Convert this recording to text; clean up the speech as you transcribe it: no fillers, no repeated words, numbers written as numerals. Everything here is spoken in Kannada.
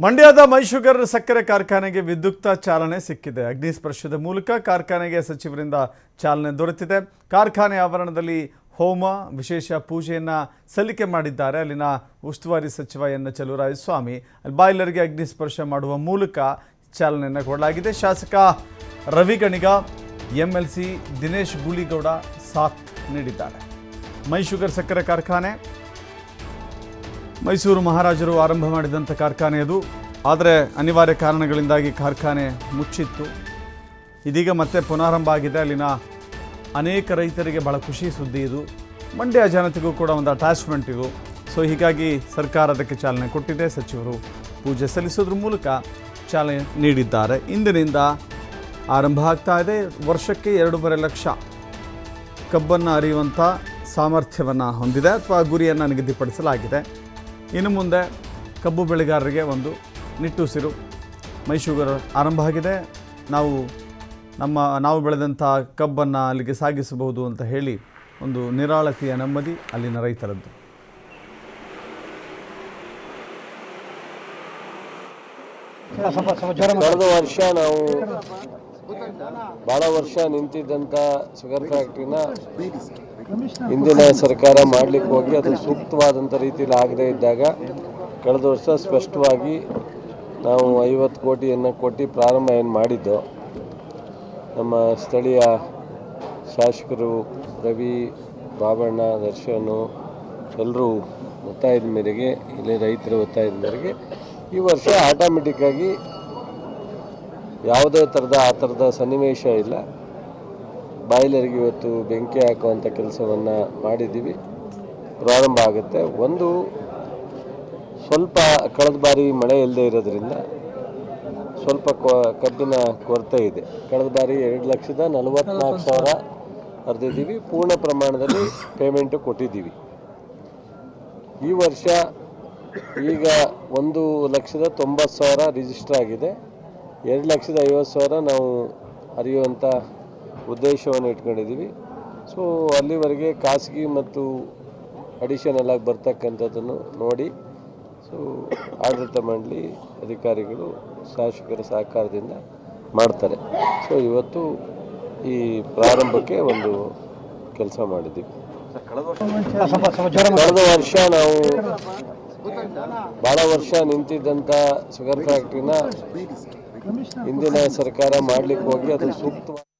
ಮಂಡ್ಯದ ಮೈಶುಗರ್ ಸಕ್ಕರೆ ಕಾರ್ಖಾನೆಗೆ ವಿದ್ಯುಕ್ತ ಚಾಲನೆ ಸಿಕ್ಕಿದೆ. ಅಗ್ನಿಸ್ಪರ್ಶದ ಮೂಲಕ ಕಾರ್ಖಾನೆಗೆ ಸಚಿವರಿಂದ ಚಾಲನೆ ದೊರೆತಿದೆ. ಕಾರ್ಖಾನೆ ಆವರಣದಲ್ಲಿ ಹೋಮ ವಿಶೇಷ ಪೂಜೆಯನ್ನು ಸಲ್ಲಿಕೆ ಮಾಡಿದ್ದಾರೆ. ಅಲ್ಲಿನ ಉಸ್ತುವಾರಿ ಸಚಿವ ಎನ್ ಚಲುವರಾಯಸ್ವಾಮಿ ಬಾಯ್ಲರ್ಗೆ ಅಗ್ನಿಸ್ಪರ್ಶ ಮಾಡುವ ಮೂಲಕ ಚಾಲನೆಯನ್ನು ಕೊಡಲಾಗಿದೆ. ಶಾಸಕ ರವಿ ಗಣಿಗ, ಎಂಎಲ್ಸಿ ದಿನೇಶ್ ಗೂಳಿಗೌಡ ಸಾಥ್ ನೀಡಿದ್ದಾರೆ. ಮೈಶುಗರ್ ಸಕ್ಕರೆ ಕಾರ್ಖಾನೆ ಮೈಸೂರು ಮಹಾರಾಜರು ಆರಂಭ ಮಾಡಿದಂಥ ಕಾರ್ಖಾನೆ ಅದು. ಆದರೆ ಅನಿವಾರ್ಯ ಕಾರಣಗಳಿಂದಾಗಿ ಕಾರ್ಖಾನೆ ಮುಚ್ಚಿತ್ತು. ಇದೀಗ ಮತ್ತೆ ಪುನರಾರಂಭ ಆಗಿದೆ. ಅಲ್ಲಿನ ಅನೇಕ ರೈತರಿಗೆ ಬಹಳ ಖುಷಿ ಸುದ್ದಿ ಇದು. ಮಂಡ್ಯ ಜನತೆಗೂ ಕೂಡ ಒಂದು ಅಟ್ಯಾಚ್ಮೆಂಟ್ ಇದು. ಸೊ ಹೀಗಾಗಿ ಸರ್ಕಾರ ಅದಕ್ಕೆ ಚಾಲನೆ ಕೊಟ್ಟಿದೆ. ಸಚಿವರು ಪೂಜೆ ಸಲ್ಲಿಸೋದ್ರ ಮೂಲಕ ಚಾಲನೆ ನೀಡಿದ್ದಾರೆ. ಇಂದಿನಿಂದ ಆರಂಭ ಆಗ್ತಾ ಇದೆ. ವರ್ಷಕ್ಕೆ 2.5 ಲಕ್ಷ ಕಬ್ಬನ್ನು ಅರಿಯುವಂಥ ಸಾಮರ್ಥ್ಯವನ್ನು ಹೊಂದಿದೆ ಅಥವಾ ಗುರಿಯನ್ನು ನಿಗದಿಪಡಿಸಲಾಗಿದೆ. ಇನ್ನು ಮುಂದೆ ಕಬ್ಬು ಬೆಳೆಗಾರರಿಗೆ ಒಂದು ನಿಟ್ಟುಸಿರು. ಮೈಶುಗರ್ ಆರಂಭ ಆಗಿದೆ. ನಾವು ಬೆಳೆದಂಥ ಕಬ್ಬನ್ನು ಅಲ್ಲಿಗೆ ಸಾಗಿಸಬಹುದು ಅಂತ ಹೇಳಿ ಒಂದು ನಿರಾಳತೆಯ ನೆಮ್ಮದಿ ಅಲ್ಲಿನ ರೈತರದ್ದು. ಕಳೆದ ವರ್ಷ ನಾವು ಭಾಳ ವರ್ಷ ನಿಂತಿದ್ದಂಥ ಶುಗರ್ ಫ್ಯಾಕ್ಟ್ರಿನ ಹಿಂದಿನ ಸರ್ಕಾರ ಮಾಡಲಿಕ್ಕೆ ಹೋಗಿ ಅದು ಸೂಕ್ತವಾದಂಥ ರೀತಿಯಲ್ಲಿ ಆಗದೇ ಇದ್ದಾಗ ಕಳೆದ ವರ್ಷ ಸ್ಪಷ್ಟವಾಗಿ ನಾವು 50 ಕೋಟಿಯನ್ನು ಕೊಟ್ಟು ಪ್ರಾರಂಭ ಏನು ಮಾಡಿದ್ದೋ, ನಮ್ಮ ಸ್ಥಳೀಯ ಶಾಸಕರು ರವಿ, ಬಾಬಣ್ಣ, ದರ್ಶನು ಎಲ್ಲರೂ ಒತ್ತಾಯದ ಮೇರೆಗೆ, ಇಲ್ಲಿ ರೈತರ ಒತ್ತಾಯದ ಮೇರೆಗೆ ಈ ವರ್ಷ ಆಟೋಮೆಟಿಕ್ಕಾಗಿ ಯಾವುದೇ ಆ ಥರದ ಸನ್ನಿವೇಶ ಇಲ್ಲ. ಬಾಯ್ಲರ್ಗೆ ಇವತ್ತು ಬೆಂಕಿ ಹಾಕುವಂಥ ಕೆಲಸವನ್ನು ಮಾಡಿದ್ದೀವಿ. ಪ್ರಾರಂಭ ಆಗುತ್ತೆ. ಒಂದು ಸ್ವಲ್ಪ ಕಳೆದ ಬಾರಿ ಮಳೆ ಇಲ್ಲದೆ ಇರೋದ್ರಿಂದ ಸ್ವಲ್ಪ ಕಬ್ಬಿನ ಕೊರತೆ ಇದೆ. ಕಳೆದ ಬಾರಿ 2,44,000 ಅರ್ದಿದ್ದೀವಿ. ಪೂರ್ಣ ಪ್ರಮಾಣದಲ್ಲಿ ಪೇಮೆಂಟು ಕೊಟ್ಟಿದ್ದೀವಿ. ಈ ವರ್ಷ ಈಗ 1,90,000 ರಿಜಿಸ್ಟರ್ ಆಗಿದೆ. 2,50,000 ನಾವು ಅರಿಯುವಂಥ ಉದ್ದೇಶವನ್ನು ಇಟ್ಕೊಂಡಿದ್ದೀವಿ. ಸೊ ಅಲ್ಲಿವರೆಗೆ ಖಾಸಗಿ ಮತ್ತು ಅಡಿಷನಲ್ ಆಗಿ ಬರ್ತಕ್ಕಂಥದ್ದನ್ನು ನೋಡಿ ಸೊ ಆಡಳಿತ ಮಂಡಳಿ ಅಧಿಕಾರಿಗಳು ಶಾಸಕರ ಸಹಕಾರದಿಂದ ಮಾಡ್ತಾರೆ. ಸೊ ಇವತ್ತು ಈ ಪ್ರಾರಂಭಕ್ಕೆ ಒಂದು ಕೆಲಸ ಮಾಡಿದ್ದೀವಿ. ಕಳೆದ ವರ್ಷ ನಾವು ಭಾಳ ವರ್ಷ ನಿಂತಿದ್ದಂಥ ಶುಗರ್ ಫ್ಯಾಕ್ಟ್ರಿನ ಹಿಂದಿನ ಸರ್ಕಾರ ಮಾಡಲಿಕ್ಕೆ ಹೋಗಿ ಅದು ಸೂಕ್ತವಾಗಿ